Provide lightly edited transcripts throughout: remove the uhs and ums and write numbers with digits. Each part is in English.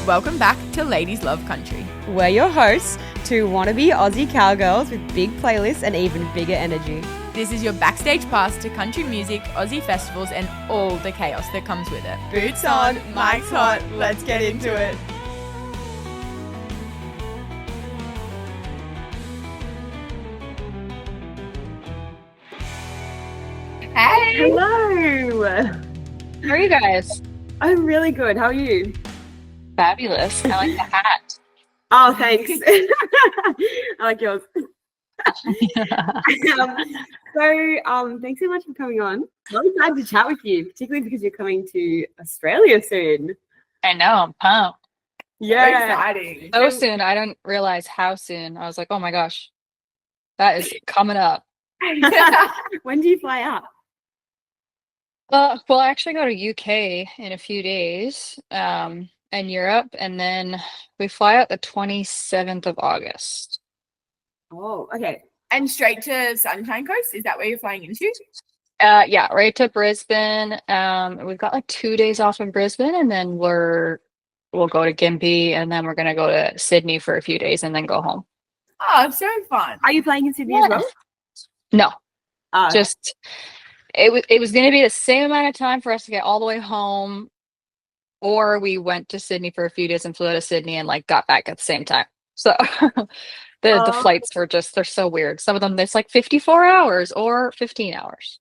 Welcome back to Ladies Love Country. We're your hosts, two wannabe Aussie cowgirls with big playlists and even bigger energy. This is your backstage pass to country music, Aussie festivals, and all the chaos that comes with it. Boots on, mic's hot, let's get into it. Hey! Hello! How are you guys? I'm really good. How are you? Fabulous. I like the hat. Oh, thanks. I like yours. Thanks so much for coming on. I'm excited to chat with you, particularly because you're coming to Australia soon. I know, I'm pumped. Yeah. Exciting. So soon. I don't realize how soon. I was like, oh my gosh, that is coming up. When do you fly out? Well, I actually go to UK in a few days, and Europe, and then we fly out the 27th of August. Oh, okay. And straight to Sunshine Coast? Is that where you're flying into? Yeah, right to Brisbane. We've got like 2 days off in Brisbane, and then we'll go to Gympie, and then we're gonna go to Sydney for a few days, and then go home. Oh, so fun. Are you playing in Sydney as well? No, Oh, just it was gonna be the same amount of time for us to get all the way home, or we went to Sydney for a few days and flew out of Sydney and like got back at the same time. So the flights are just, they're so weird. Some of them it's like 54 hours or 15 hours.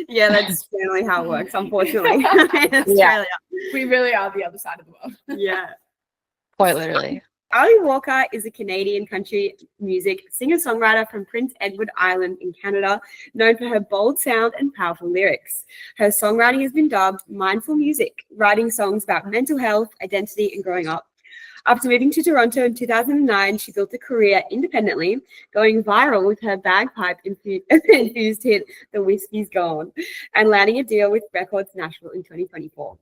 yeah, that's generally how it works, unfortunately. In Australia. Yeah. We really are the other side of the world. Yeah. Quite literally. Alli Walker is a Canadian country music singer-songwriter from Prince Edward Island in Canada, known for her bold sound and powerful lyrics. Her songwriting has been dubbed mindful music, writing songs about mental health, identity, and growing up. After moving to Toronto in 2009, she built a career independently, going viral with her bagpipe-infused hit, The Whiskey's Gone, and landing a deal with Records Nashville in 2024.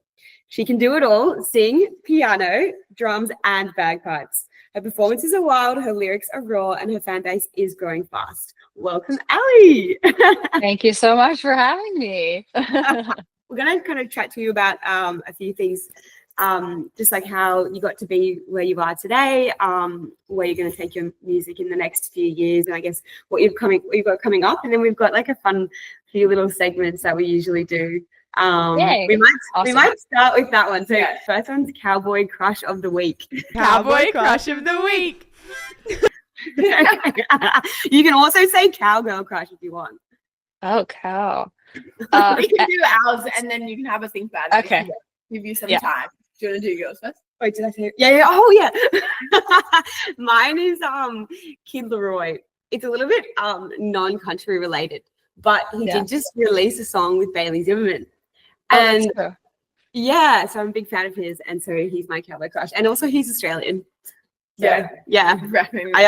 She can do it all, sing, piano, drums, and bagpipes. Her performances are wild, her lyrics are raw, and her fan base is growing fast. Welcome, Alli! Thank you so much for having me. We're going to kind of chat to you about a few things, just like how you got to be where you are today, where you're going to take your music in the next few years, and I guess what you've got coming up. And then we've got like a fun few little segments that we usually do. Yay. We Awesome. might start with that one. So Yeah. first one's Cowboy Crush of the Week. Cowboy Crush of the Week. You can also say Cowgirl Crush if you want. Oh, cow. We can do ours and then you can have a think about it. Okay. Give you some Yeah. time. Do you want to do yours first? Wait, did I say? Yeah. Oh, yeah. Mine is Kid Leroy. It's a little bit non-country related, but he did just release a song with Bailey Zimmerman. And that's true. yeah, so I'm a big fan of his, and so he's my cowboy crush. And also he's Australian. So, yeah. I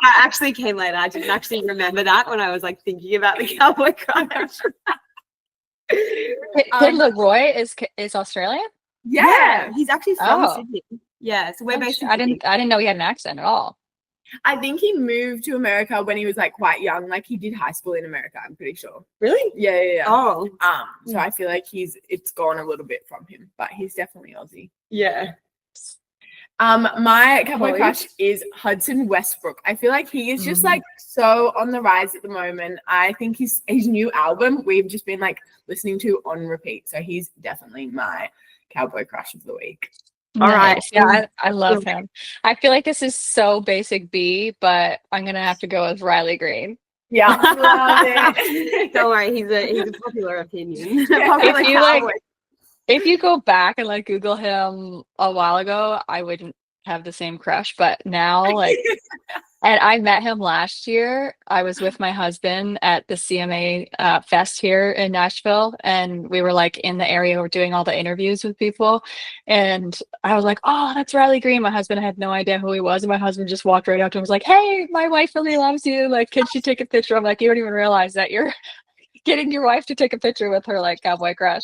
actually came later. I didn't actually remember that when I was like thinking about the cowboy crush. Kid Leroy is Australian? Yeah, he's actually from Oh. Sydney. Yeah, so we're based in I Sydney. didn't know he had an accent at all. I think he moved to America when he was like quite young. Like he did high school in America, I'm pretty sure. Really? Yeah. Oh, So I feel like it's gone a little bit from him, but he's definitely Aussie. yeah. My cowboy Boy. crush is Hudson Westbrook. I feel like he is just like so on the rise at the moment. I think his new album we've just been like listening to on repeat. So he's definitely my cowboy crush of the week. All right. Nice. Yeah, I love him. I feel like this is so basic B, but I'm gonna have to go with Riley Green. Yeah, love it. Don't worry, he's a popular opinion. Yeah. Popular If you, like, cowboy. If you go back and like Google him a while ago, I wouldn't have the same crush, but now like and I met him last year. I was with my husband at the CMA fest here in Nashville, and we were like in the area, we're doing all the interviews with people, and I was like, oh, that's Riley Green. My husband had no idea who he was, and my husband just walked right up to him and was like, hey, my wife really loves you, like, can she take a picture? I'm like, you don't even realize that you're getting your wife to take a picture with her like cowboy crush.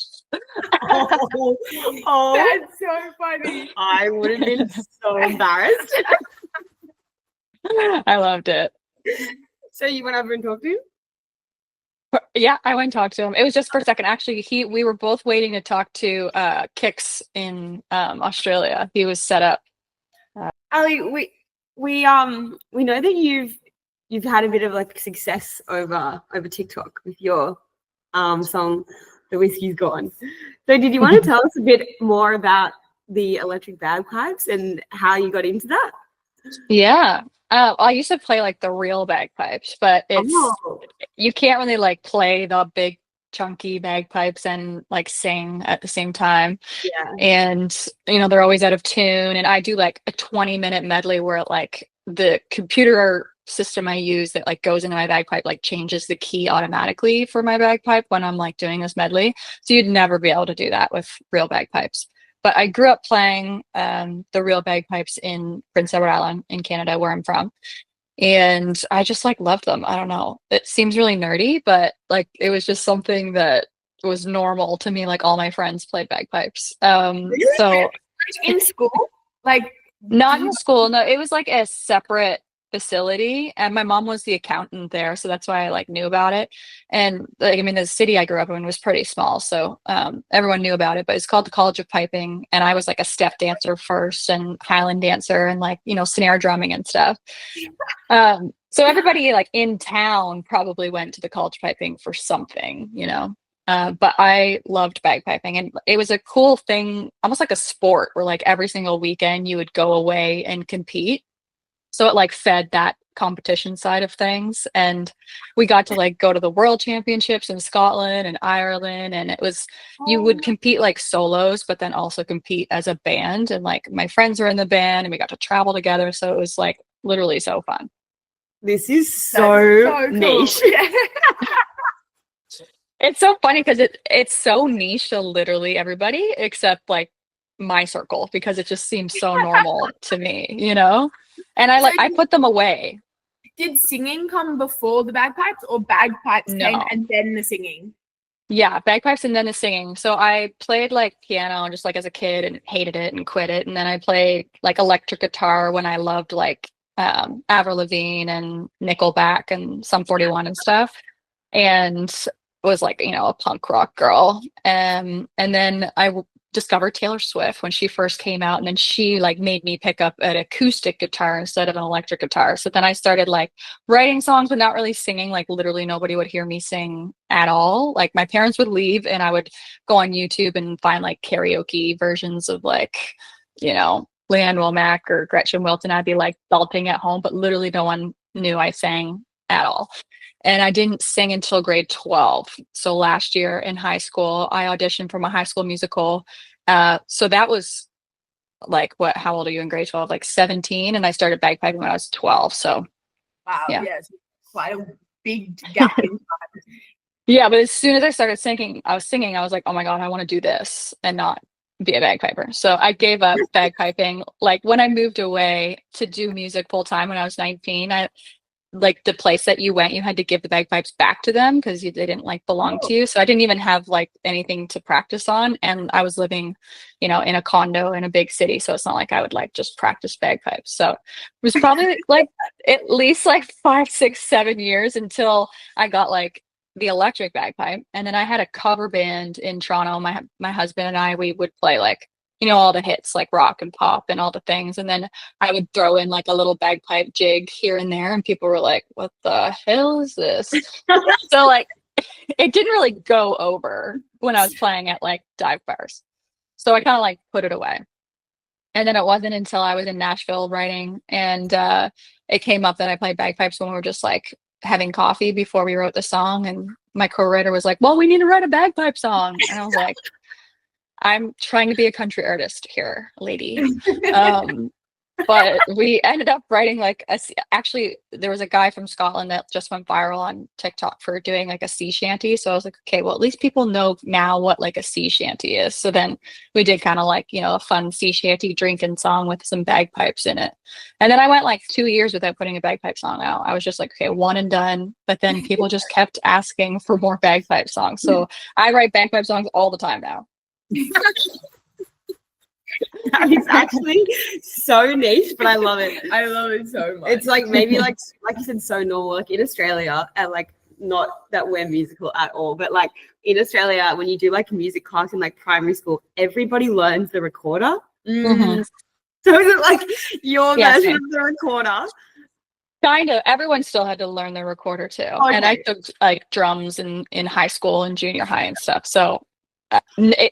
Oh, That's so funny. I would have been so embarrassed. I loved it. So you went over and talked to him? Yeah, I went and talked to him. It was just for a second. Actually, we were both waiting to talk to Kix in Australia. He was set up. Ali, we know that you've had a bit of like success over TikTok with your song "The Whiskey's Gone." So, did you want to tell us a bit more about the electric bagpipes and how you got into that? Yeah. I used to play like the real bagpipes, but you can't really like play the big chunky bagpipes and like sing at the same time. Yeah. And they're always out of tune. And I do like a 20-minute medley where like the computer system I use that like goes into my bagpipe like changes the key automatically for my bagpipe when I'm like doing this medley. So you'd never be able to do that with real bagpipes. But I grew up playing the real bagpipes in Prince Edward Island in Canada, where I'm from. And I just like loved them. I don't know. It seems really nerdy, but like it was just something that was normal to me. Like all my friends played bagpipes. Really? So in school, like not in school. No, it was like a separate facility, and my mom was the accountant there, so that's why I like knew about it. And like, I mean, the city I grew up in was pretty small, so everyone knew about it. But it's called the College of Piping, and I was like a step dancer first, and Highland dancer, and like snare drumming and stuff. So everybody like in town probably went to the College of Piping for something, but I loved bagpiping, and it was a cool thing, almost like a sport, where like every single weekend you would go away and compete. So it like fed that competition side of things. And we got to like go to the world championships in Scotland and Ireland. And it was, you would compete like solos, but then also compete as a band. And like my friends were in the band and we got to travel together. So it was like literally so fun. This is so niche. Cool. It's so funny because it's so niche to literally everybody except like my circle, because it just seems so normal to me, And I put them away. Did singing come before the bagpipes, or bagpipes came and then the singing? Yeah, bagpipes and then the singing. So I played like piano just like as a kid and hated it and quit it. And then I played like electric guitar when I loved like Avril Lavigne and Nickelback and Sum 41 and stuff. And was like, a punk rock girl. And then I discovered Taylor Swift when she first came out, and then she like made me pick up an acoustic guitar instead of an electric guitar. So then I started like writing songs but not really singing. Like literally nobody would hear me sing at all. Like my parents would leave and I would go on YouTube and find like karaoke versions of like Leanne Womack or Gretchen Wilton. I'd be like belting at home, but literally no one knew I sang at all. And I didn't sing until grade 12. So last year in high school, I auditioned for my high school musical. So that was like, how old are you in grade 12? Like 17. And I started bagpiping when I was 12. So wow, yeah. Yes, quite a big gap in time. Yeah, but as soon as I started singing, I was like, oh my God, I want to do this and not be a bagpiper. So I gave up bagpiping. Like when I moved away to do music full time when I was 19, like the place that you went, you had to give the bagpipes back to them because they didn't like belong to you. So I didn't even have like anything to practice on. And I was living, in a condo in a big city. So it's not like I would like just practice bagpipes. So it was probably like at least like 5, 6, 7 years until I got like the electric bagpipe. And then I had a cover band in Toronto. My husband and I, we would play like, all the hits like rock and pop and all the things. And then I would throw in like a little bagpipe jig here and there. And people were like, what the hell is this? So like, it didn't really go over when I was playing at like dive bars. So I kind of like put it away. And then it wasn't until I was in Nashville writing and it came up that I played bagpipes when we were just like having coffee before we wrote the song. And my co-writer was like, well, we need to write a bagpipe song. And I was like, I'm trying to be a country artist here, lady. But we ended up writing like actually there was a guy from Scotland that just went viral on TikTok for doing like a sea shanty. So I was like, okay, well, at least people know now what like a sea shanty is. So then we did kind of like, a fun sea shanty drinking song with some bagpipes in it. And then I went like 2 years without putting a bagpipe song out. I was just like, okay, one and done. But then people just kept asking for more bagpipe songs. So I write bagpipe songs all the time now. That is actually so niche, but I love it. I love it so much. It's like maybe like you said, so normal. Like in Australia, at like not that we're musical at all, but like in Australia, when you do like music class in like primary school, everybody learns the recorder. Mhm. So is it like your Yeah, version same. of the recorder? Kind of. Everyone still had to learn the recorder too. And I Okay. took like drums in high school and junior high and stuff. So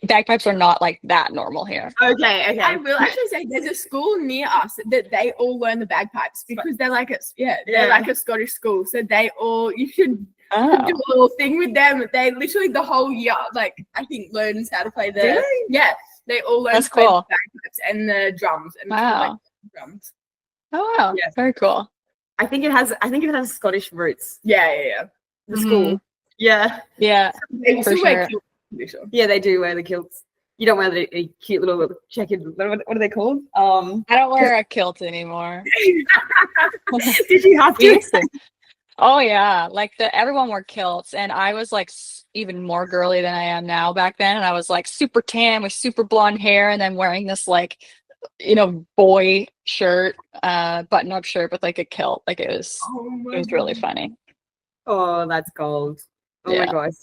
bagpipes are not like that normal here. Okay. I will actually say there's a school near us that they all learn the bagpipes because they're like they're like a Scottish school. So they all, you should do Oh, a little thing with them. They literally the whole year, like I think, learns how to play the Really? yeah. They all learn That's to play cool. the bagpipes and the drums and Wow. drums. Oh, wow. Yeah. Very cool. I think it has Scottish roots. Yeah. The school. Yeah. Yeah. They used For to wear sure. kilts, I'm pretty sure. Yeah, they do wear the kilts. You don't wear the cute little checkered. What are they called? I don't wear a kilt anymore. Did you have We to? used to. Oh yeah, like everyone wore kilts, and I was like even more girly than I am now back then, and I was like super tan with super blonde hair, and then wearing this like, boy shirt, button-up shirt with like a kilt. Like it was really funny. Oh, that's gold. Oh my Yeah. gosh.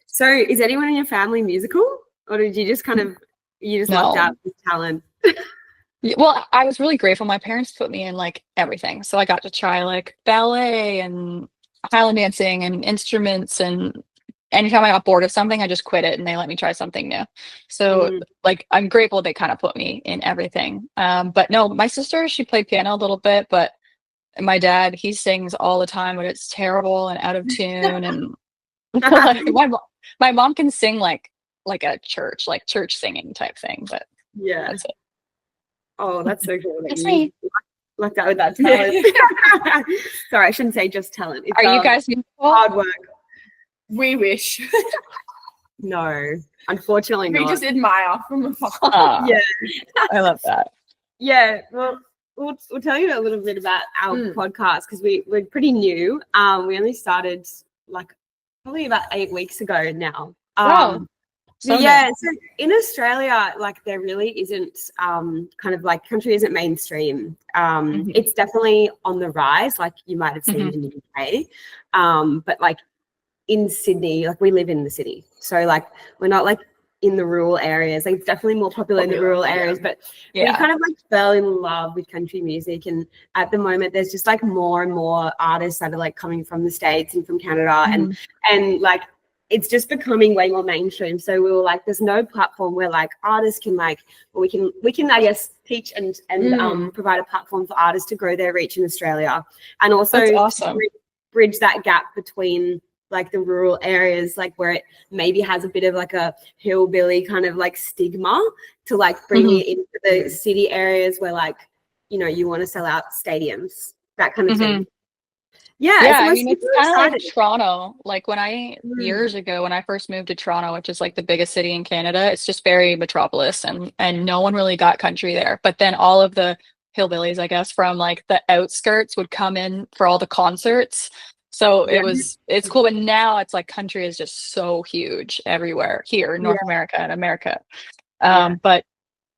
So, is anyone in your family musical, or did you just lucked No. out with talent? Well, I was really grateful. My parents put me in like everything. So I got to try like ballet and Highland dancing and instruments. And anytime I got bored of something, I just quit it and they let me try something new. So like, I'm grateful they kind of put me in everything. But no, my sister, she played piano a little bit, but my dad, he sings all the time, but it's terrible and out of tune. And like, my mom can sing like a church singing type thing, but Yeah. that's it. Oh, that's so cool. That's me. Lucked out with that talent. Sorry, I shouldn't say just talent. It's, Are you guys musical? hard work? We wish. No, unfortunately We not. just admire from afar. Aw, Yeah. I love that. Yeah, well, we'll tell you a little bit about our podcast because we're pretty new. We only started like probably about 8 weeks ago now. Wow. So yeah, so in Australia, like there really isn't kind of like country isn't mainstream. It's definitely on the rise, like you might have seen in the UK. But like in Sydney, like we live in the city, so like we're not like in the rural areas. Like it's definitely more popular in the rural areas, but we kind of like fell in love with country music, and at the moment there's just like more and more artists that are like coming from the States and from Canada, and like it's just becoming way more mainstream. So we were like, there's no platform where like artists can like, we can I guess teach and provide a platform for artists to grow their reach in Australia, and also That's awesome. bridge that gap between like the rural areas, like where it maybe has a bit of like a hillbilly kind of like stigma, to like bring it into the city areas where like, you want to sell out stadiums, that kind of thing. Yeah, I mean, it's kind of like Toronto. Like years ago, when I first moved to Toronto, which is like the biggest city in Canada, it's just very metropolis, and no one really got country there. But then all of the hillbillies, I guess, from like the outskirts would come in for all the concerts. So it's cool. But now it's like country is just so huge everywhere here in North America and America. But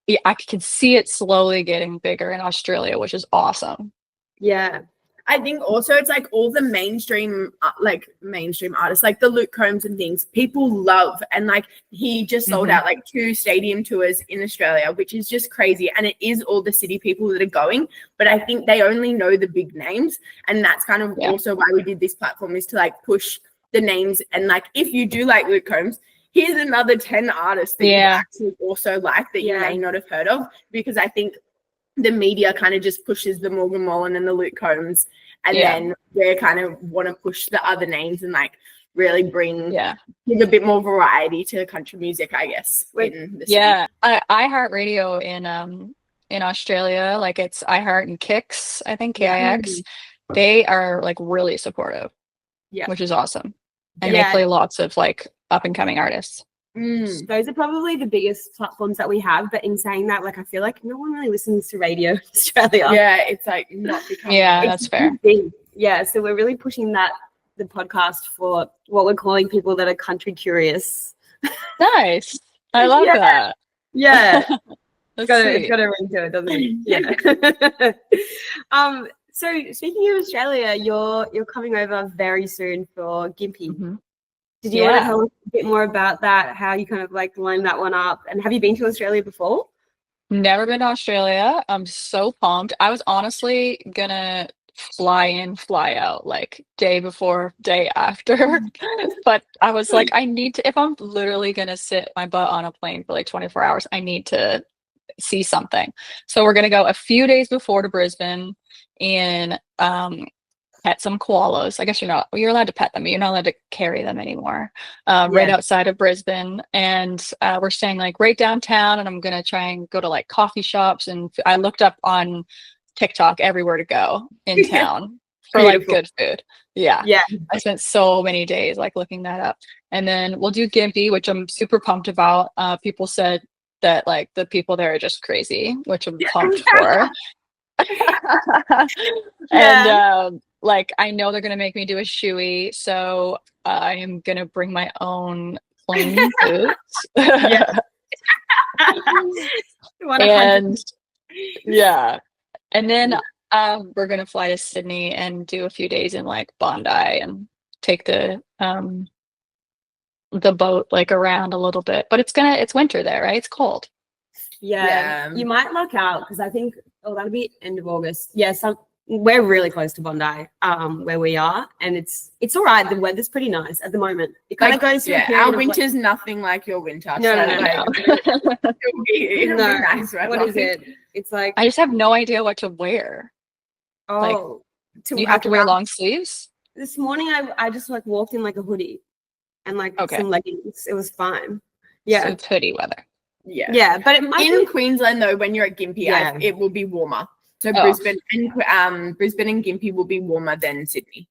yeah, I can see it slowly getting bigger in Australia, which is awesome. Yeah. I think also it's like all the mainstream artists, like the Luke Combs and things, people love. And like he just sold out like 2 stadium tours in Australia, which is just crazy. And it is all the city people that are going. But I think they only know the big names. And that's kind of also why we did this platform, is to like push the names. And like, if you do like Luke Combs, here's another 10 artists that you actually also like that you may not have heard of, because I think the media kind of just pushes the Morgan Wallen and the Luke Combs, and then they kind of want to push the other names and like really give a bit more variety to country music, I guess. iHeartRadio in Australia, like it's iHeart and Kix, I think KIX, they are like really supportive, which is awesome, and they play lots of like up and coming artists. Those are probably the biggest platforms that we have, but in saying that, like I feel like no one really listens to radio in Australia. It's like not becoming that's fair. So we're really pushing the podcast for what we're calling people that are country curious. Nice. I love that. It's got a ring to it, doesn't it? So speaking of Australia, you're coming over very soon for Gympie. Mm-hmm. Did you want to tell us a bit more about that? How you kind of like lined that one up? And have you been to Australia before? Never been to Australia. I'm so pumped. I was honestly gonna fly in, fly out, like day before, day after. But I was like, I need to, if I'm literally gonna sit my butt on a plane for like 24 hours, I need to see something. So we're gonna go a few days before to Brisbane and pet some koalas. I guess you're allowed to pet them, but you're not allowed to carry them anymore. Right outside of Brisbane, and we're staying like right downtown. And I'm gonna try and go to like coffee shops. And I looked up on TikTok everywhere to go in town for like good food. Yeah. I spent so many days like looking that up, and then we'll do Gympie, which I'm super pumped about. People said that like the people there are just crazy, which I'm pumped for. And like I know they're gonna make me do a shoey, so I am gonna bring my own plain boots. And and then we're gonna fly to Sydney and do a few days in like Bondi and take the boat like around a little bit. But it's winter there, right? It's cold. You might luck out because I think that'll be end of August. We're really close to Bondi, where we are, and it's all right. The weather's pretty nice at the moment. It kind of goes through. Our winter's nothing like your winter. No. It'll be nice weather. What is it? It's like I just have no idea what to wear. You have to wear long sleeves. This morning, I just like walked in like a hoodie and like some leggings. It was fine. Yeah, so it's hoodie weather. But it might in Queensland though, when you're at Gympie, it will be warmer. So Brisbane and Gympie will be warmer than Sydney.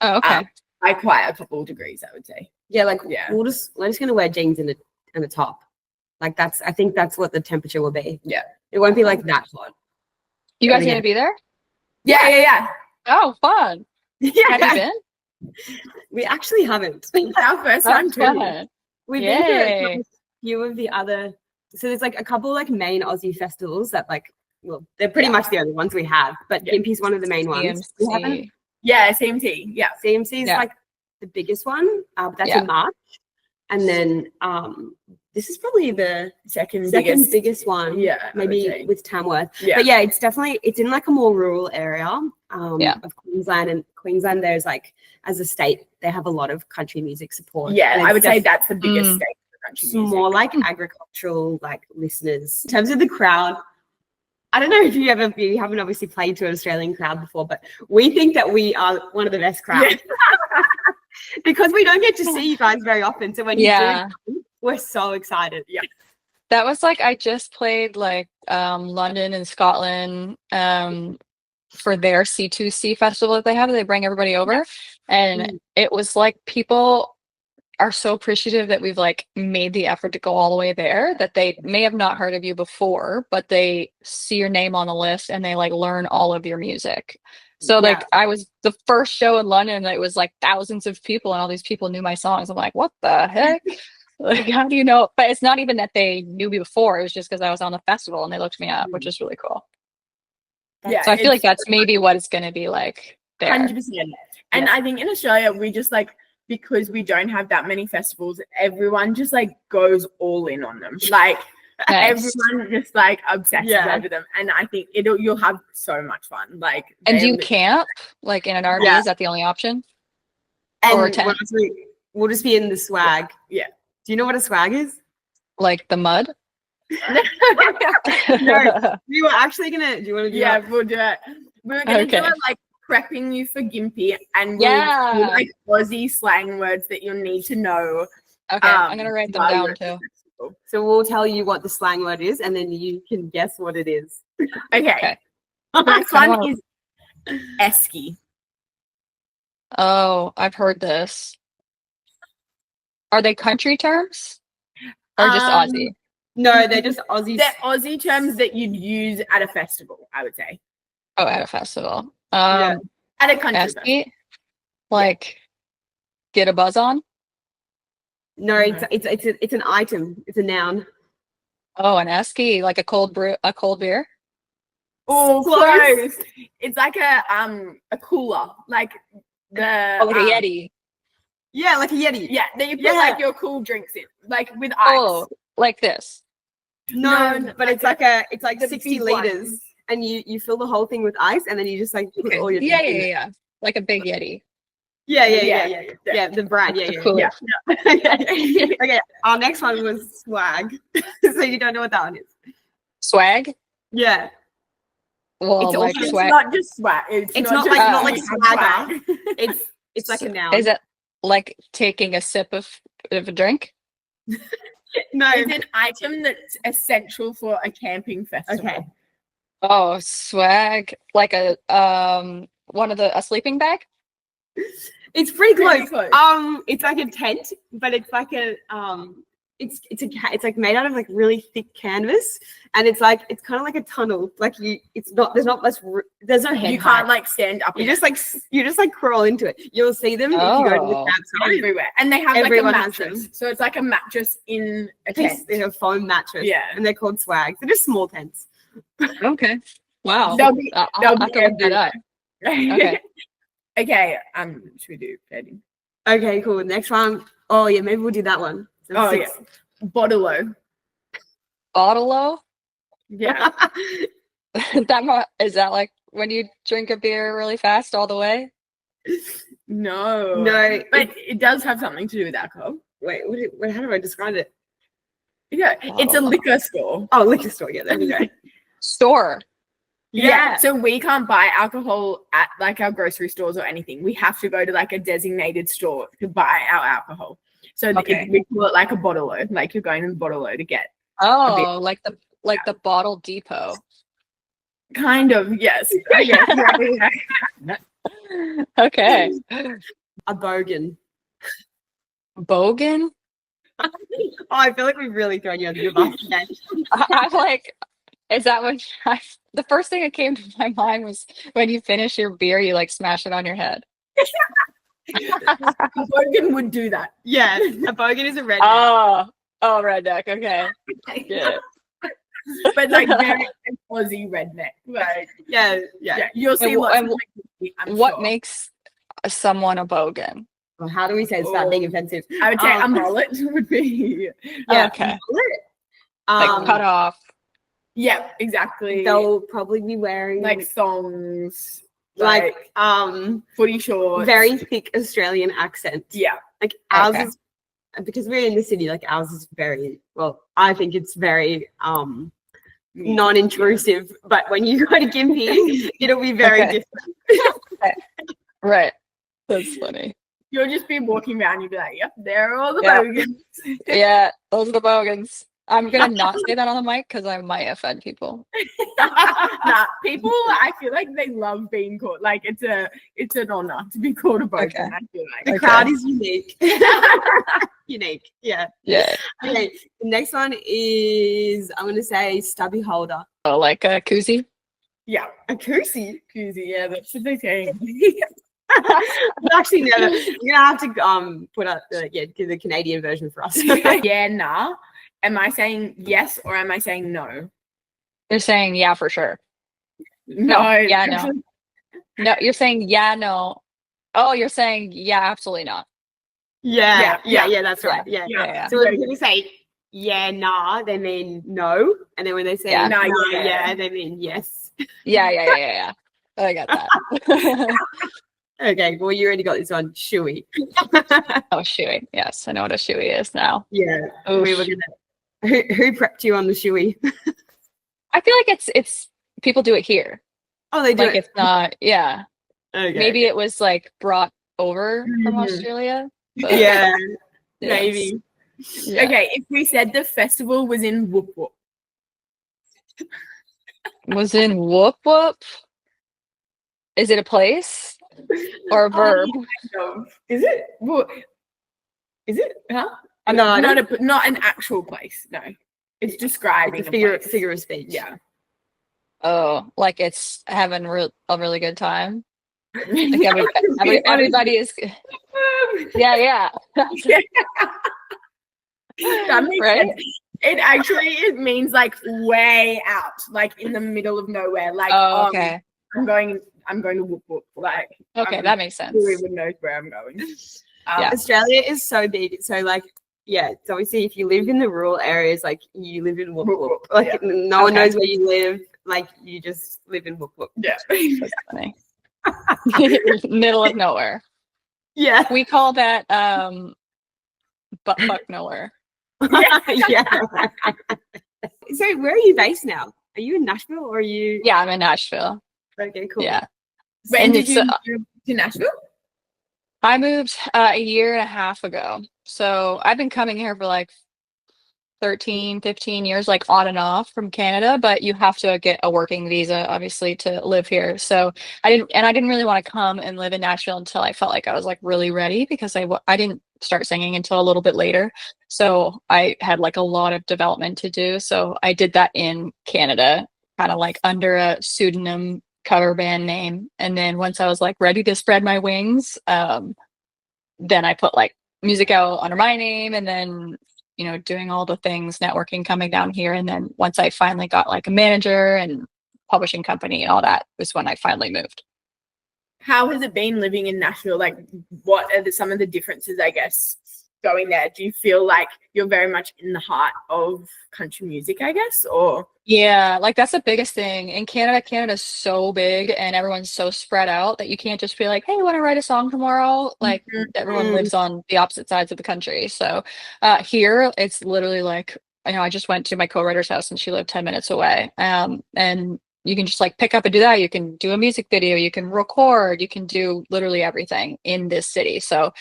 Oh, okay. By quite a couple of degrees, I would say. We're just gonna wear jeans and a top. Like I think that's what the temperature will be. Yeah, it won't be like that hot. You guys gonna be there? Yeah. Oh, fun. Have you been? We actually haven't. It's our first time too. We've been to a few of the other. So there's like a couple like main Aussie festivals that like. Well, they're pretty much the only ones we have, but Gympie's one of the main ones. CMC. CMC. Yeah. CMC is like the biggest one. That's in March. And then this is probably the second biggest one. Yeah. Maybe with Tamworth. Yeah. But it's in like a more rural area of Queensland. And Queensland, there's like, as a state, they have a lot of country music support. Yeah, I would say that's the biggest state for country music. More like agricultural like listeners. In terms of the crowd, I don't know if you haven't obviously played to an Australian crowd before, but we think that we are one of the best crowds because we don't get to see you guys very often. So when you do, we're so excited. Yeah. That was like, I just played like London and Scotland for their C2C festival that they have. They bring everybody over. And it was like people are so appreciative that we've like made the effort to go all the way there, that they may have not heard of you before, but they see your name on the list and they like learn all of your music. So like I was the first show in London, it was like thousands of people and all these people knew my songs. I'm like, what the heck? Like, how do you know? But it's not even that they knew me before. It was just because I was on the festival and they looked me up, which is really cool. So I feel like that's maybe what it's going to be like there. 100%. And I think in Australia, we just like, because we don't have that many festivals, everyone just like goes all in on them. Like everyone just like obsesses over them. And I think you'll have so much fun. Like, and do you camp like in an RV? Is that the only option? Or we'll just be in the swag. Yeah. Do you know what a swag is? Like the mud? No, we were actually gonna. Do you want to do that? We'll do it. We were gonna do it like prepping you for Gympie, and we'll do like Aussie slang words that you'll need to know. Okay, I'm gonna write them down too. So we'll tell you what the slang word is, and then you can guess what it is. Okay. Next one is esky. Oh, I've heard this. Are they country terms or just Aussie? No, they're just Aussie. They're Aussie terms that you'd use at a festival, I would say. Oh, at a festival. At a country festival. Like get a buzz on? No, it's an item. It's a noun. Oh, an esky, like a cold beer. Oh, Close. close. It's like a cooler, like the Oh, like a Yeti. Yeah, like a Yeti. Yeah, that you put Yeah. like your cool drinks in, like with ice. Oh, like this. No, No, but like it's like the 60 big liters, ones. and you fill the whole thing with ice, and then you just like put Okay. all your Yeah, drinks in it. yeah. Like a big Yeti. Yeah, Yeah. yeah. The brand, yeah. Cooler. Okay, our next one was swag. So you don't know what that one is. Swag. Yeah. Well, It's like also- It's swag. not just swag. It's not just like swag. swagger. It's like a noun. Is it like taking a sip of a drink? No. It's an item that's essential for a camping festival. Okay. Oh, swag. Like a a sleeping bag? It's pretty Pretty close. close. It's like a tent, but it's like a it's like made out of like really thick canvas, and it's kind of like a tunnel. Like there's no head. You can't like stand up. You just like crawl into it. You'll see them if you go to the Oh. campsite. everywhere, and they have Everyone like a has them. mattress. So it's like a mattress in a tent. It's a foam mattress. Yeah. And they're called swags. They're just small tents. Okay. Wow. They'll be- I'll they'll have be to look that up. Okay. Okay. Should we do Eddie? Okay, cool. Next one. Oh yeah, maybe we'll do that one. So Oh, six. Bottle-o. Bottle-o? Yeah. Is that like when you drink a beer really fast all the way? No. No, But it does have something to do with alcohol. Wait, how do I describe it? Yeah. It's a liquor store. Oh, liquor store. Yeah, there we go. Store. Yeah. So we can't buy alcohol at like our grocery stores or anything. We have to go to like a designated store to buy our alcohol. So Okay. we call it like a bottle-o. Like you're going to the bottle-o to get. Oh, like the bottle depot. Kind of, yes. Yeah. Okay. A bogan. Bogan? Oh, I feel like we've really thrown you under the bus today. I'm like, is that when the first thing that came to my mind was when you finish your beer, you like smash it on your head. Logan would do that. Yeah, a bogan is a redneck. Oh, redneck. Okay. Yeah. But like very Aussie redneck. Like Yeah. you'll see lots and of like, I'm What sure. makes someone a bogan? Well, how do we say it's without being offensive? I would say a mullet would be Yeah. Okay. mullet. Like cut off. yeah, exactly. They'll probably be wearing like thongs, like footy shorts. very thick Australian accent. Yeah. Like ours Okay. is because we're in the city, like ours is very well, I think it's very non-intrusive, but when you go to Gympie, it'll be very Okay. different. Right. That's funny. You'll just be walking around, you'll be like, yep, there are all the Yeah. bogans. Yeah, those are the bogans. I'm gonna not say that on the mic because I might offend people. Nah, people, I feel like they love being called. Like it's an honor to be called a bogan. Okay. I feel like. The Okay. crowd is unique. Unique. Yeah. Yeah. Okay. The next one is I'm gonna say stubby holder. Oh, like a koozie. Yeah, A koozie. koozie. Yeah, that's what they say. Actually, no. You're gonna have to put up the Canadian version for us. Yeah, nah. Am I saying yes or am I saying no? You're saying yeah for sure. No. Yeah, no. No, you're saying yeah, no. Oh, you're saying yeah, absolutely not. Yeah, Yeah. that's right. Yeah. Yeah. So when people say yeah, nah, they mean no, and then when they say Yeah. nah, Yeah. yeah, they mean yes. Yeah. I got that. Okay, well you already got this one, shoey. Oh, shoey. Yes, I know what a shoey is now. Yeah, Oof. we were gonna. Who prepped you on the shoey? I feel like it's people do it here. Oh, they do. Like it's not. Yeah, Okay. maybe it was like brought over from Mhm. Australia. but- Yeah, Yes. maybe. Yeah. Okay, if we said the festival was in Whoop Whoop. Was in Whoop Whoop. Is it a place or a verb? No. Is it? Well, is it? Huh? No, not an actual place. No, it's describing it's a a place. figure of speech. Yeah. Oh, like it's having a really good time. Like everybody is. Yeah. That makes Right? sense. it means like way out, like in the middle of nowhere. Like, okay. I'm going to Whoop Whoop. Like, Okay, that makes sense. Who even knows where I'm going? Yeah. Australia is so big. So like, yeah, it's obviously if you live in the rural areas, like you live in Whoop Whoop. Like no one knows where you live. Like you just live in Whoop Whoop. Yeah. That's funny. Middle of nowhere. Yeah. We call that butt fuck nowhere. Yeah. So where are you based now? Are you in Nashville or are you? Yeah, I'm in Nashville. Okay, cool. Yeah. When did you move to Nashville? I moved a year and a half ago. So I've been coming here for like 13, 15 years, like on and off from Canada, but you have to get a working visa, obviously, to live here. So I didn't really want to come and live in Nashville until I felt like I was like really ready, because I didn't start singing until a little bit later. So I had like a lot of development to do. So I did that in Canada, kind of like under a pseudonym cover band name. And then once I was like ready to spread my wings, then I put like music out under my name, and then doing all the things, networking, coming down here. And then once I finally got like a manager and publishing company and all that, was when I finally moved. How has it been living in Nashville? Like, what are some of the differences, I guess, going there? Do you feel like you're very much in the heart of country music, I guess, or? Yeah, like that's the biggest thing. In Canada, Canada's so big and everyone's so spread out that you can't just be like, hey, want to write a song tomorrow? Like everyone lives on the opposite sides of the country. So here it's literally like, I just went to my co-writer's house and she lived 10 minutes away. And you can just like pick up and do that. You can do a music video, you can record, you can do literally everything in this city. So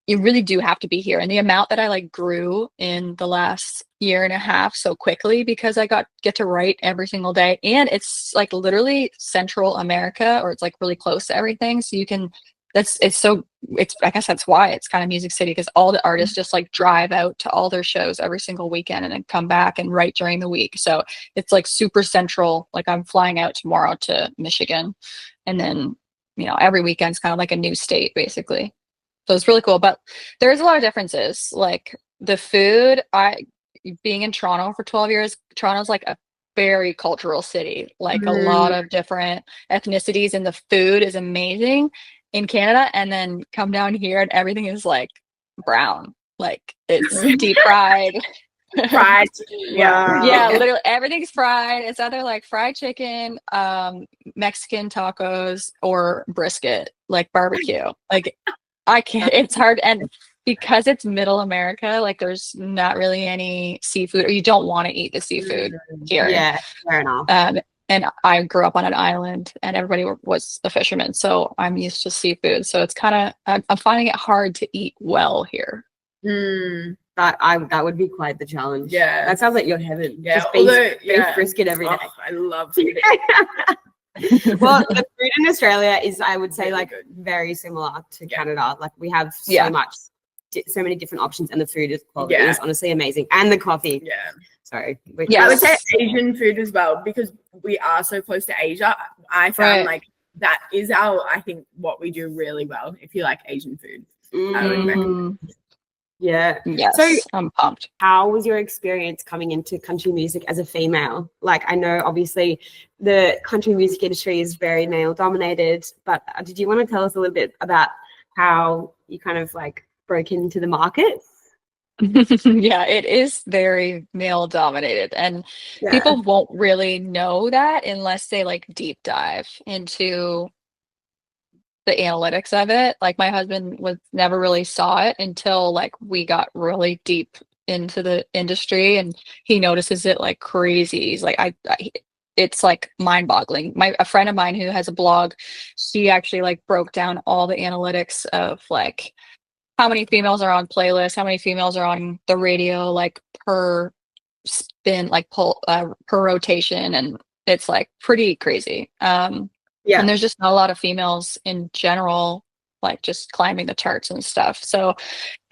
you really do have to be here. And the amount that I like grew in the last year and a half so quickly, because I get to write every single day, and it's like literally Central America, or it's like really close to everything. So you can, I guess that's why it's kind of Music City, because all the artists just like drive out to all their shows every single weekend and then come back and write during the week. So it's like super central. Like I'm flying out tomorrow to Michigan, and then, every weekend's kind of like a new state basically. So it's really cool, but there's a lot of differences. Like the food, being in Toronto for 12 years, Toronto's like a very cultural city, like a lot of different ethnicities, and the food is amazing in Canada. And then come down here and everything is like brown, like it's deep fried. Fried. Yeah, literally everything's fried. It's either like fried chicken, Mexican tacos, or brisket, like barbecue. Like I can't, it's hard. And because it's middle America, like there's not really any seafood, or you don't want to eat the seafood here. Yeah, fair enough. And I grew up on an island and everybody was a fisherman. So I'm used to seafood. So it's kind of, I'm finding it hard to eat well here. That would be quite the challenge. Yeah. That sounds like your heaven. Yeah. Just beef brisket every day. I love it. Well, the food in Australia is, I would say, like very similar to Canada. Like we have so many different options, and the food is quality is honestly amazing, and the coffee. Yeah. Sorry. I would say Asian food as well, because we are so close to Asia. I found like that is I think what we do really well. If you like Asian food, I would recommend. Yeah. Yes. So I'm pumped. how was your experience coming into country music as a female? Like, I know obviously the country music industry is very male dominated, but did you want to tell us a little bit about how you kind of like broke into the market? Yeah, it is very male dominated, and people won't really know that unless they like deep dive into the analytics of it. Like my husband never really saw it until like we got really deep into the industry, and he notices it like crazy. He's like, it's like mind boggling. A friend of mine who has a blog, she actually like broke down all the analytics of like how many females are on playlists, how many females are on the radio, like per spin, like per rotation. And it's like pretty crazy. And there's just not a lot of females in general, like just climbing the charts and stuff. So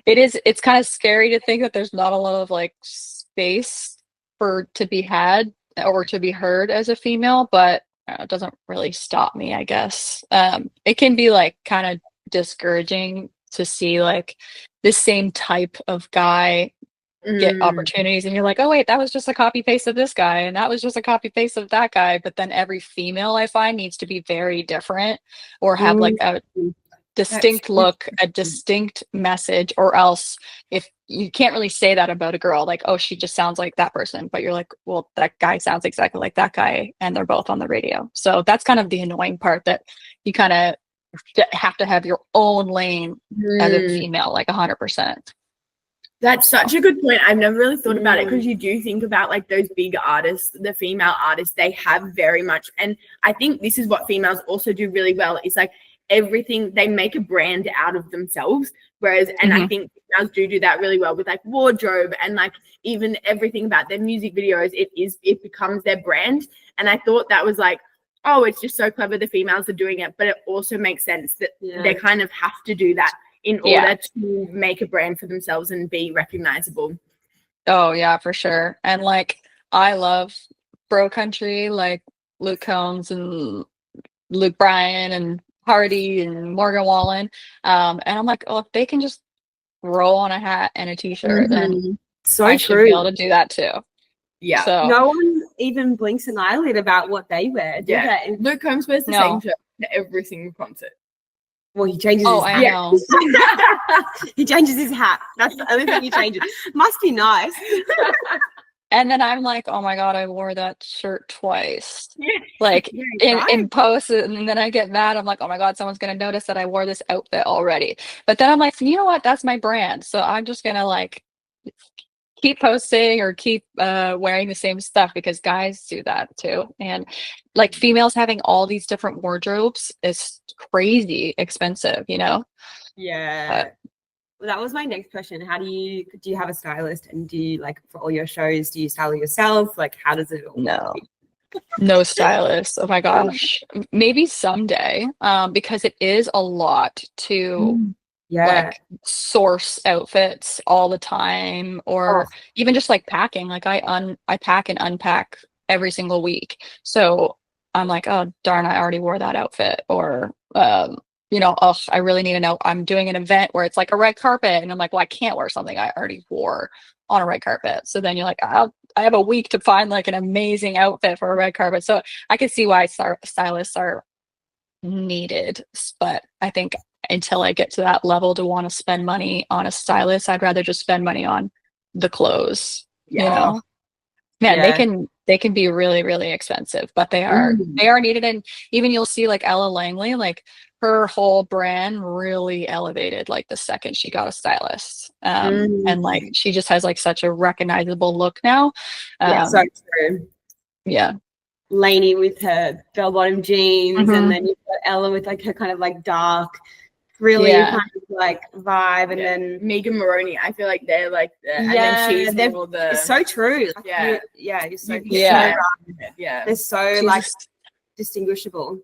it's kind of scary to think that there's not a lot of like space to be had or to be heard as a female, but it doesn't really stop me, I guess. It can be like kind of discouraging to see like the same type of guy get opportunities, and you're like, oh wait, that was just a copy paste of this guy, and that was just a copy paste of that guy. But then every female I find needs to be very different or have like a distinct look, a distinct message, or else if you can't really say that about a girl, like, oh, she just sounds like that person, but you're like, well, that guy sounds exactly like that guy and they're both on the radio. So that's kind of the annoying part, that you kind of have to have your own lane as a female, like 100%. That's such a good point. I've never really thought about it, because you do think about like those big artists, the female artists, they have very much, and I think this is what females also do really well, is like everything, they make a brand out of themselves, whereas and I think females do that really well with like wardrobe and like even everything about their music videos. It becomes their brand, and I thought that was like, oh, it's just so clever the females are doing it, but it also makes sense that they kind of have to do that in order to make a brand for themselves and be recognizable. Oh yeah, for sure. And like, I love bro country, like Luke Combs and Luke Bryan and Hardy and Morgan Wallen. And I'm like, oh, if they can just roll on a hat and a t-shirt, then I should be able to do that too. Yeah. So no one even blinks an eyelid about what they wear, do they? Luke Combs wears the same shirt to every single concert. Well, he changes his hat. I know. He changes his hat. That's the only thing he changes. Must be nice. And then I'm like, oh my God, I wore that shirt twice. Yeah. Like in posts, and then I get mad. I'm like, oh my God, someone's going to notice that I wore this outfit already. But then I'm like, you know what? That's my brand. So I'm just going to like keep posting or keep wearing the same stuff, because guys do that too. And like females having all these different wardrobes is crazy expensive, you know? Yeah. Well, that was my next question. How do you have a stylist, and do you, like, for all your shows, do you style yourself? Like, how does it all work? No stylist. Oh my gosh. Maybe someday, because it is a lot to like source outfits all the time, or even just like packing. Like I pack and unpack every single week. So I'm like, oh darn, I already wore that outfit. Or you know, oh, I really need to know. I'm doing an event where it's like a red carpet, and I'm like, well, I can't wear something I already wore on a red carpet. So then you're like, I have a week to find like an amazing outfit for a red carpet. So I can see why stylists are needed, but I think until I get to that level to want to spend money on a stylist, I'd rather just spend money on the clothes. You know, man, they can be really, really expensive, but they are needed. And even you'll see like Ella Langley, like her whole brand really elevated like the second she got a stylist. And like she just has like such a recognizable look now. So true. Yeah. Lainey with her bell-bottom jeans, and then you've got Ella with like her kind of like dark, really kind of like vibe, and then Megan Maroney. I feel like they're like, and then she's all the. It's so true. Yeah, you're so they're so like distinguishable.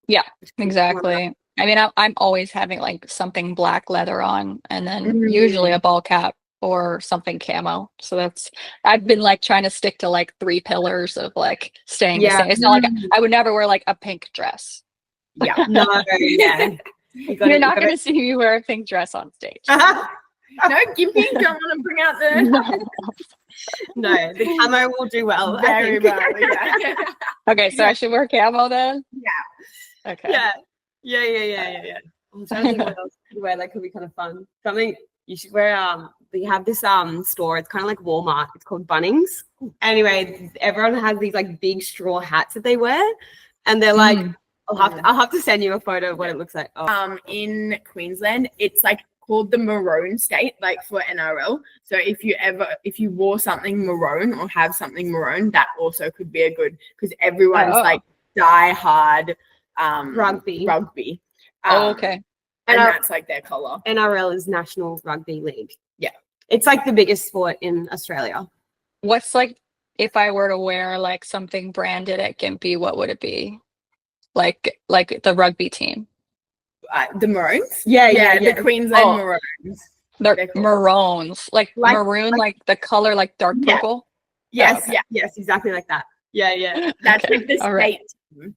Yeah, exactly. I mean, I'm always having like something black leather on, and then usually a ball cap or something camo. So I've been like trying to stick to like 3 pillars of like staying the same. It's not like I would never wear like a pink dress. Yeah, no, You're not going to see me wear a pink dress on stage. No, Gympie, don't want to bring out the. No, the camo will do well. Very well. Yeah. Okay, so I should wear camo then? Yeah. Okay. Yeah. I'm trying to think what else to wear that could be kind of fun. Something you should wear. We have this store. It's kind of like Walmart. It's called Bunnings. Anyway, everyone has these like big straw hats that they wear, and they're like. I'll have to send you a photo of what it looks like. In Queensland, it's like called the maroon state, like for NRL. So if you wore something maroon or have something maroon, that also could be a good, because everyone's like die hard rugby. Okay. And that's like their color. NRL is National Rugby League. Yeah. It's like the biggest sport in Australia. What's like, if I were to wear like something branded at Gympie, what would it be? Like the rugby team. The Maroons? Yeah. The Queensland Maroons. They're maroons. Like maroon, like the color, like dark purple? Yes, exactly like that. Yeah. That's like the state team.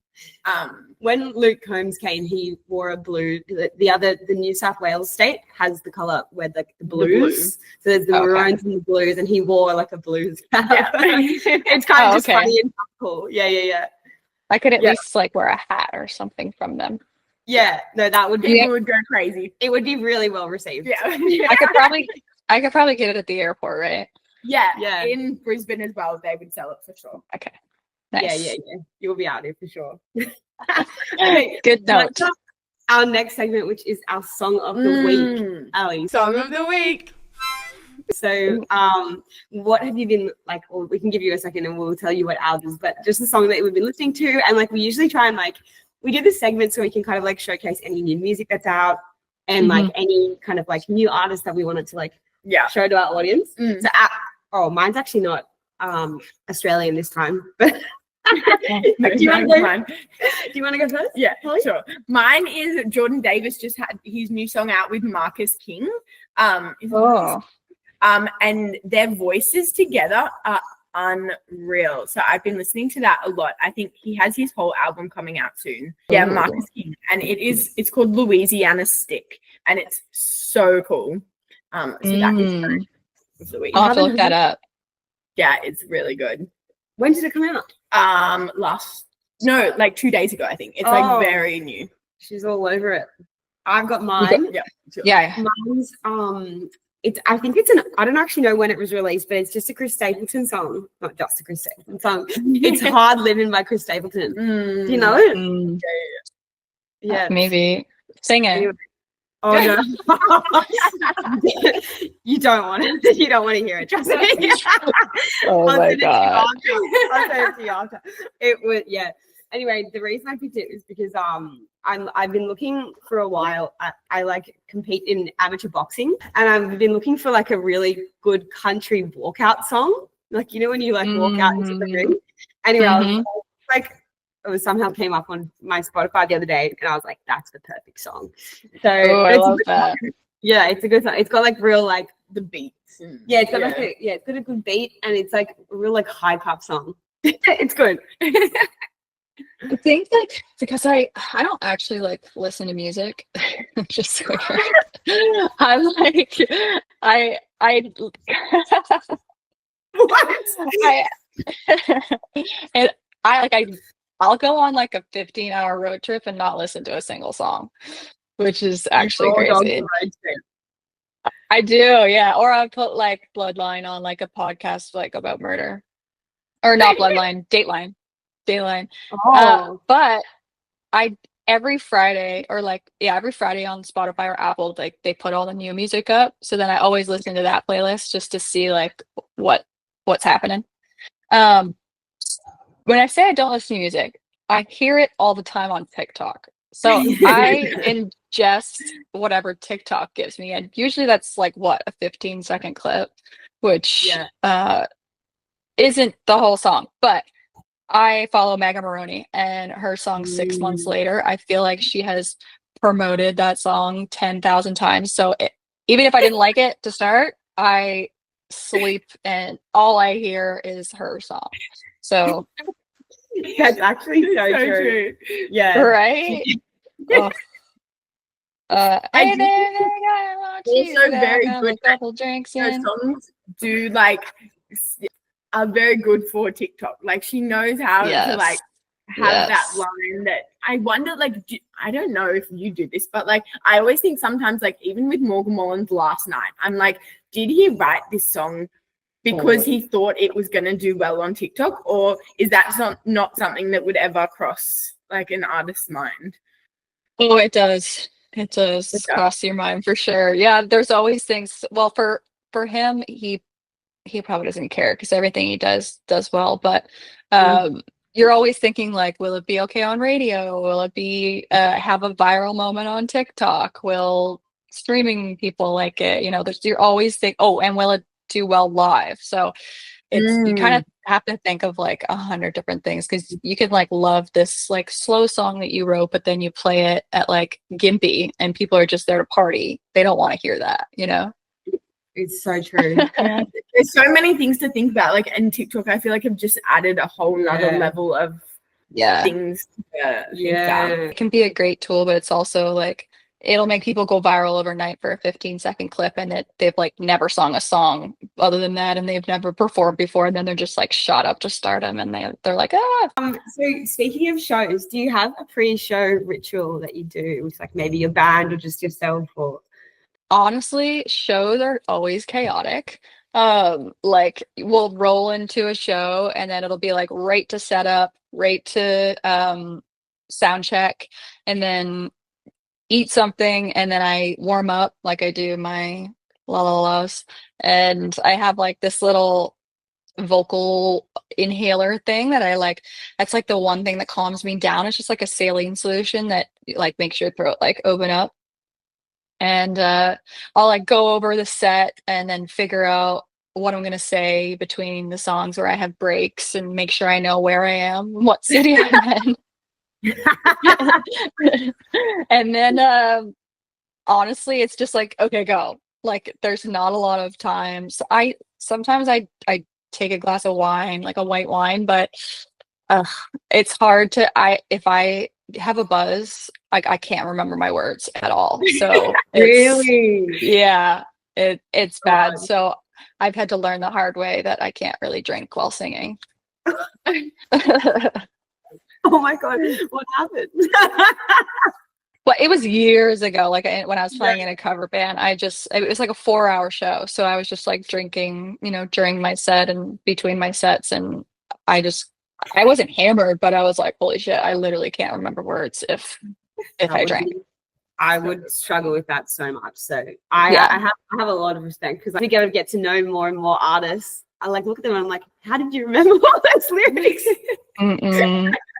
When Luke Combs came, he wore a blue. The New South Wales state has the color where the blues. So there's the maroons and the blues, and he wore like a blues cap. Yeah. It's kind of just funny and cool. Yeah. I could at least like wear a hat or something from them. Yeah, no, that would people would go crazy. It would be really well received. Yeah. I could probably get it at the airport, right? Yeah. In Brisbane as well, they would sell it for sure. Okay. Nice. Yeah. You'll be out here for sure. Okay, good note. Our next segment, which is our song of the week, Alli. Song of the week. So, what have you been like? Or we can give you a second, and we'll tell you what ours is. But just the song that we've been listening to, and like we usually try and like we do this segment so we can kind of like showcase any new music that's out, and like any kind of like new artists that we wanted to like show to our audience. So, mine's actually not Australian this time, but. Do you want to go first? Yeah, sure. Mine is Jordan Davis just had his new song out with Marcus King. And their voices together are unreal. So I've been listening to that a lot. I think he has his whole album coming out soon. Yeah, Marcus King. And it's called Louisiana Stick. And it's so cool. So that is the week. I'll have to look that up. Yeah, it's really good. When did it come out? Like 2 days ago, I think. It's like very new. She's all over it. I've got mine. Yeah. Mine's I don't actually know when it was released, but it's just a Chris Stapleton song. Not just a Chris Stapleton song. It's Hard Living by Chris Stapleton. Do you know it? Yeah. Maybe. Sing it. Oh no. You don't want it. You don't want to hear it. Trust me. Oh my God. I'll say it to you after. It was Anyway, the reason I picked it is because I've been looking for a while. I like compete in amateur boxing, and I've been looking for like a really good country walkout song. Like, you know, when you like walk out into the ring. Anyway, I was like, it somehow came up on my Spotify the other day, and I was like, that's the perfect song. So I love that. Yeah, it's a good song. It's got like real like the beats. It's got it's got a good beat, and it's like a real like high pop song. It's good. I think like because I don't actually like listen to music. Just so I'm like I and I'll go on like a 15-hour road trip and not listen to a single song, which is actually crazy. I do, yeah. Or I put like Bloodline on like a podcast like about murder, or not Bloodline, Dateline. But every Friday every Friday on Spotify or Apple, like they put all the new music up. So then I always listen to that playlist just to see like what's happening. When I say I don't listen to music, I hear it all the time on TikTok. So I ingest whatever TikTok gives me. And usually that's like a 15-second clip, which isn't the whole song. But I follow Megan Maroney, and her song 6 Months Later, I feel like she has promoted that song 10,000 times. So even if I didn't like it to start, I sleep and all I hear is her song. So that's actually so true. Yeah. Right? I do also very good. A couple drinks in. Her songs are very good for TikTok. Like she knows how to like have that line that I wonder, like, I don't know if you do this, but like I always think sometimes, like even with Morgan Wallen's Last Night, I'm like, did he write this song because he thought it was going to do well on TikTok, or is that not something that would ever cross like an artist's mind? Oh, it does. It does cross your mind for sure. Yeah, there's always things. Well, for him, he probably doesn't care because everything he does well. But you're always thinking like, will it be okay on radio? Will it be have a viral moment on TikTok? Will streaming people like it? You know, you're always think, and will it do well live? So it's you kind of have to think of like 100 different things, because you can like love this like slow song that you wrote, but then you play it at like Gympie and people are just there to party. They don't want to hear that, you know? It's so true. There's so many things to think about. Like, and TikTok, I feel like have just added a whole nother level of Yeah. things to think Yeah. down. It can be a great tool, but it's also like it'll make people go viral overnight for a 15-second clip, and they've like never sung a song other than that, and they've never performed before, and then they're just like shot up to stardom, and they're like, ah. So speaking of shows, do you have a pre-show ritual that you do with like maybe your band or just yourself? Or Honestly, shows are always chaotic. Like we'll roll into a show and then it'll be like right to setup, right to sound check, and then eat something, and then I warm up like I do my la la la's, and I have like this little vocal inhaler thing that I like. That's like the one thing that calms me down. It's just like a saline solution that like makes your throat like open up. And I'll like go over the set and then figure out what I'm gonna say between the songs where I have breaks, and make sure I know where I am, what city I'm in. And then honestly, it's just like, okay, go. Like there's not a lot of time. So sometimes I take a glass of wine, like a white wine, but it's hard to if I have a buzz, I can't remember my words at all. So really? Yeah, it's bad. God. So I've had to learn the hard way that I can't really drink while singing. Oh my God, what happened? Well, it was years ago, like when I was playing in a cover band. It was like a 4-hour show. So I was just like drinking, during my set and between my sets. And I wasn't hammered, but I was like, holy shit, I literally can't remember words if I drank. I would struggle with that so much. So I have a lot of respect, because I think I would get to know more and more artists. I like look at them and I'm like, how did you remember all those lyrics?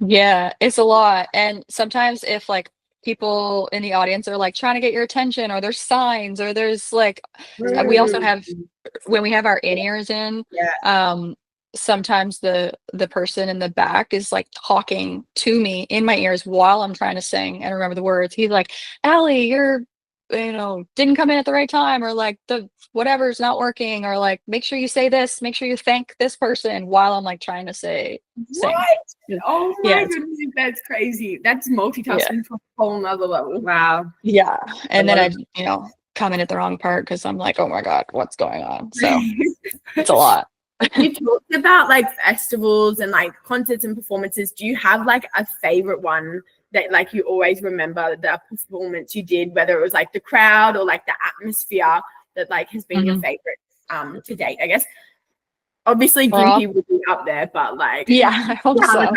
Yeah, it's a lot. And sometimes if like people in the audience are like trying to get your attention, or there's signs, or there's like we also have, when we have our in-ears in, sometimes the person in the back is like talking to me in my ears while I'm trying to sing and remember the words. He's like, Alli, you're didn't come in at the right time, or like the whatever's not working, or like make sure you say this, make sure you thank this person, while I'm like trying to sing. Oh my goodness, that's crazy. That's multitasking to a whole nother level. Wow. Yeah. And then I come in at the wrong part because I'm like, oh my God, what's going on? So it's a lot. You talked about like festivals and like concerts and performances. Do you have like a favorite one that like you always remember the performance you did, whether it was like the crowd or like the atmosphere that like has been your favorite to date? I guess obviously Gympie would be up there, but like I hope so.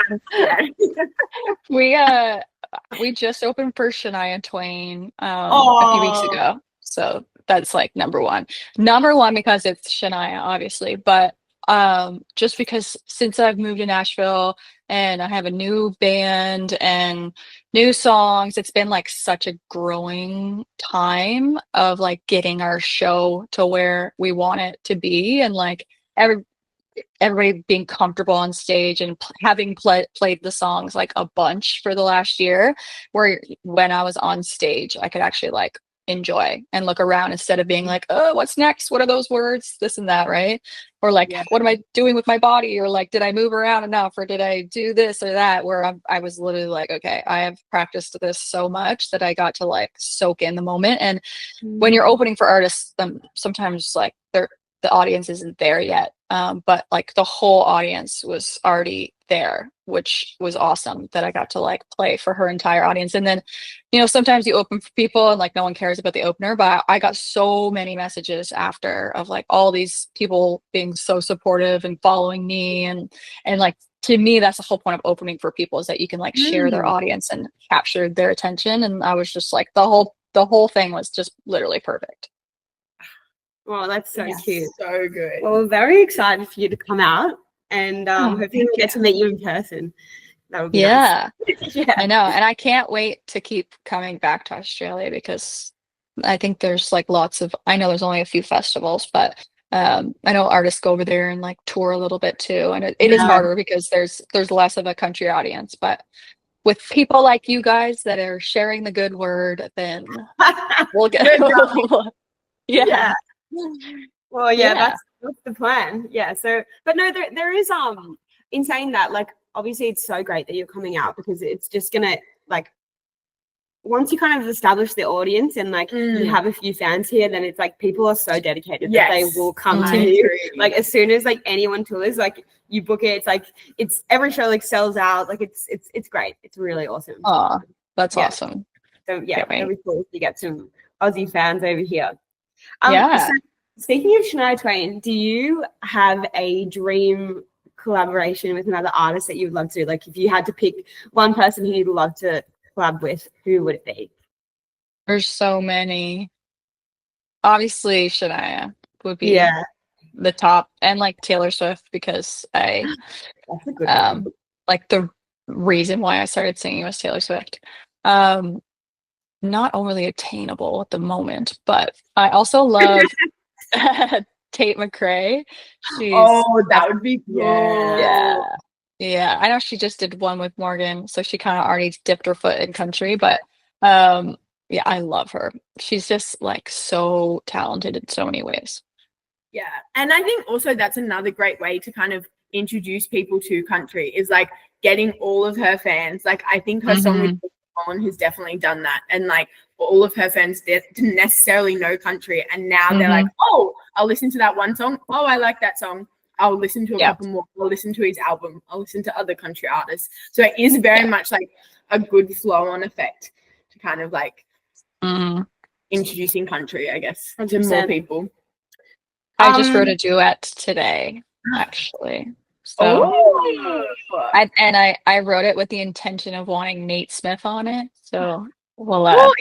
We just opened for Shania Twain a few weeks ago, so that's like number one because it's Shania, obviously, but just because since I've moved to Nashville and I have a new band and new songs, it's been like such a growing time of like getting our show to where we want it to be, and like everybody being comfortable on stage and having played the songs like a bunch for the last year, where when I was on stage I could actually like enjoy and look around instead of being like, oh, what's next, what are those words, this and that, right? Or like, what am I doing with my body, or like, did I move around enough, or did I do this or that, where I was literally like, okay, I have practiced this so much that I got to like soak in the moment. And when you're opening for artists, sometimes like the audience isn't there yet, but like the whole audience was already there, which was awesome that I got to like play for her entire audience. And then sometimes you open for people and like no one cares about the opener, but I got so many messages after of like all these people being so supportive and following me, and like to me that's the whole point of opening for people, is that you can like share their audience and capture their attention. And I was just like, the whole thing was just literally perfect. Well, that's so cute. So good. Well, we're very excited for you to come out, and hopefully we'll get to meet you in person. That would be nice. I know. And I can't wait to keep coming back to Australia, because I think there's like I know there's only a few festivals, but I know artists go over there and like tour a little bit too. And it is harder because there's less of a country audience, but with people like you guys that are sharing the good word, then we'll get Well, that's the plan. Yeah. So, but no, there is in saying that, like obviously it's so great that you're coming out because it's just gonna like once you kind of establish the audience and like you have a few fans here, then it's like people are so dedicated that they will come to you. Like as soon as like anyone tours, like you book it, it's like it's every show like sells out. Like it's great. It's really awesome. Oh, that's awesome. So yeah, it'll be cool to get some Aussie fans over here. Yeah. So speaking of Shania Twain, do you have a dream collaboration with another artist that you'd love to? Like if you had to pick one person who you'd love to collab with, who would it be? There's so many. Obviously, Shania would be the top, and like Taylor Swift because That's a good one. like the reason why I started singing was Taylor Swift. Not overly attainable at the moment, but I also love Tate McRae. That would be cool. Yeah. I know she just did one with Morgan, so she kind of already dipped her foot in country, but yeah, I love her. She's just like so talented in so many ways. Yeah. And I think also that's another great way to kind of introduce people to country is like getting all of her fans. Like I think her song with Colin has definitely done that. And like all of her fans didn't necessarily know country. And now they're like, oh, I'll listen to that one song. Oh, I like that song. I'll listen to a couple more. I'll listen to his album. I'll listen to other country artists. So it is very much like a good flow-on effect to kind of like introducing country, I guess, 100%. to more people. I just wrote a duet today, actually. So I wrote it with the intention of wanting Nate Smith on it. So we'll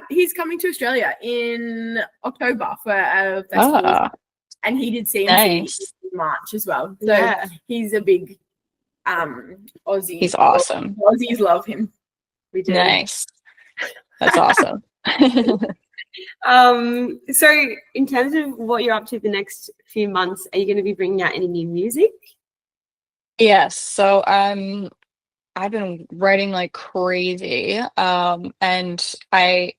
he's coming to Australia in October for a festival. And he did CMC in March as well. So he's a big Aussie. He's awesome. Aussies love him. We do. Nice. That's awesome. So in terms of what you're up to the next few months, are you going to be bringing out any new music? Yes. So I've been writing like crazy. And I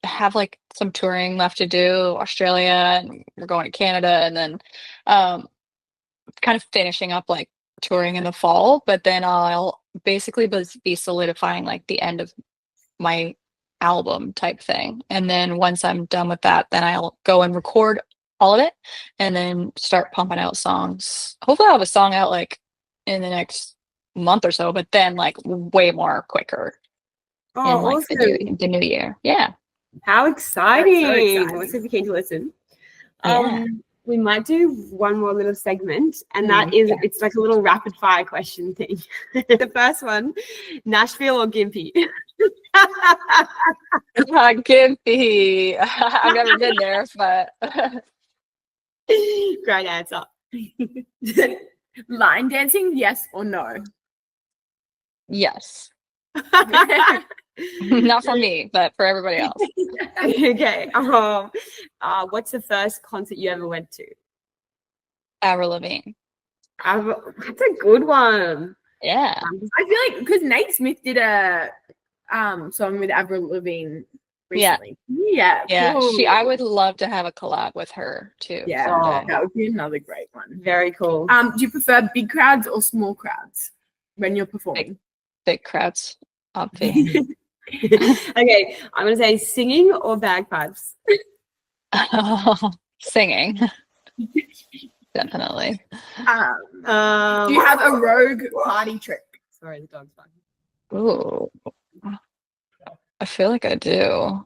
have like some touring left to do, Australia, and we're going to Canada, and then kind of finishing up like touring in the fall, but then I'll basically be solidifying like the end of my album type thing. And then once I'm done with that, then I'll go and record all of it and then start pumping out songs. Hopefully I'll have a song out like in the next month or so, but then like way more quicker in like awesome. the new year. Yeah. How exciting. So exciting. Let's see if you came to listen. We might do one more little segment, and that is it's like a little rapid fire question thing. The first one, Nashville or Gympie? Gympie. I've never been there, but great answer. Line dancing, yes or no? Yes. Not for me, but for everybody else. Okay. What's the first concert you ever went to? Avril Lavigne. That's a good one. Yeah. I feel like because Nate Smith did a song with Avril Lavigne recently. Yeah. Cool. I would love to have a collab with her too. Yeah, that would be another great one. Very cool. Do you prefer big crowds or small crowds when you're performing? Big crowds, obviously. Okay, I'm gonna say singing or bagpipes. Singing. Definitely. Do you have a rogue party trick? Sorry, the dog's barking. Ooh. I feel like I do.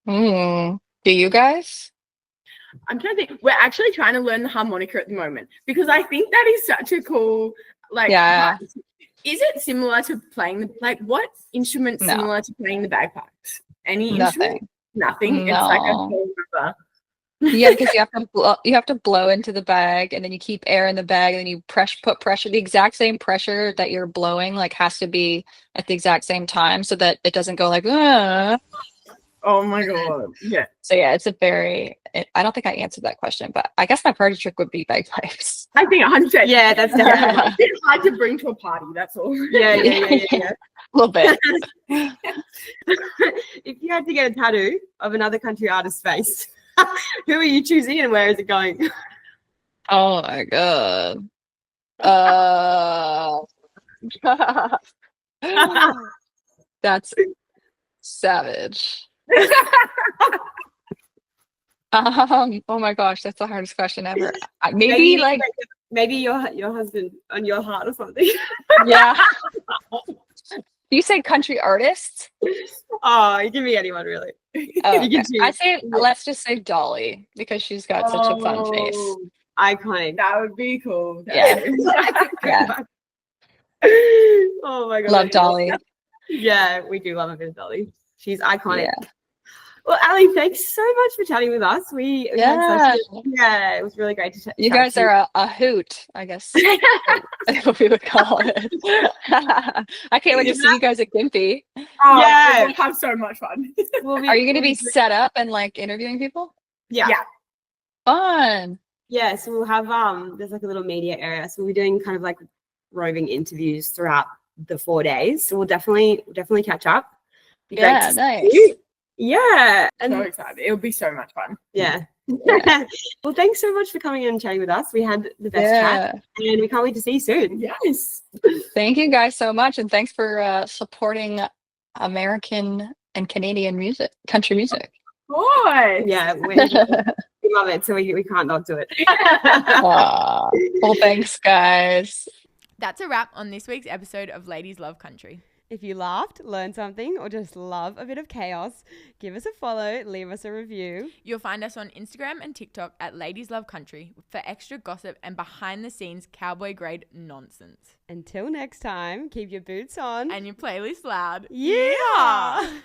Do you guys? I'm trying to think. We're actually trying to learn the harmonica at the moment because I think that is such a cool part. Is it similar to playing what instrument similar to playing the bagpipes? Any instrument? Nothing. No. It's like a whole river. Yeah, because you have to blow into the bag, and then you keep air in the bag, and then you put pressure. The exact same pressure that you're blowing like has to be at the exact same time so that it doesn't go like. Oh my god! Yeah. So yeah, it's I don't think I answered that question, but I guess my party trick would be bagpipes. I think 100%. Yeah, that's definitely it's hard to bring to a party. That's all. Yeah. A little bit. If you had to get a tattoo of another country artist's face, who are you choosing and where is it going? Oh my god. Uh, that's savage. Oh my gosh, that's the hardest question ever. Maybe like, maybe your husband on your heart or something. yeah. Do you say country artists? Oh, you can be anyone really. Oh, You can okay. I choose. say let's just say Dolly because she's got such a fun face. Oh, iconic. That would be cool. Yeah. Yeah. Oh my god. Love Dolly. Yeah, we do love a bit of Dolly. She's iconic. Yeah. Well, Alli, thanks so much for chatting with us. We had such it was really great to chat. You guys are a hoot, I guess. That's what we would call it. I can't wait to see you guys at Gympie. Oh, yeah, we'll have so much fun. Are you going to be set up and like interviewing people? Yeah. Fun. Yeah, so we'll have there's like a little media area. So we'll be doing kind of like roving interviews throughout the 4 days. So we'll definitely catch up. Yeah, nice. Yeah. And so excited. It'll be so much fun. Yeah. Well, thanks so much for coming in and chatting with us. We had the best chat and we can't wait to see you soon. Yes. Thank you guys so much. And thanks for supporting American and Canadian music, country music. Boy. Yeah. We love it. So we can't not do it. Well, thanks, guys. That's a wrap on this week's episode of Ladies Love Country. If you laughed, learned something, or just love a bit of chaos, give us a follow, leave us a review. You'll find us on Instagram and TikTok at Ladies Love Country for extra gossip and behind the scenes cowboy grade nonsense. Until next time, keep your boots on And your playlist loud. Yeah.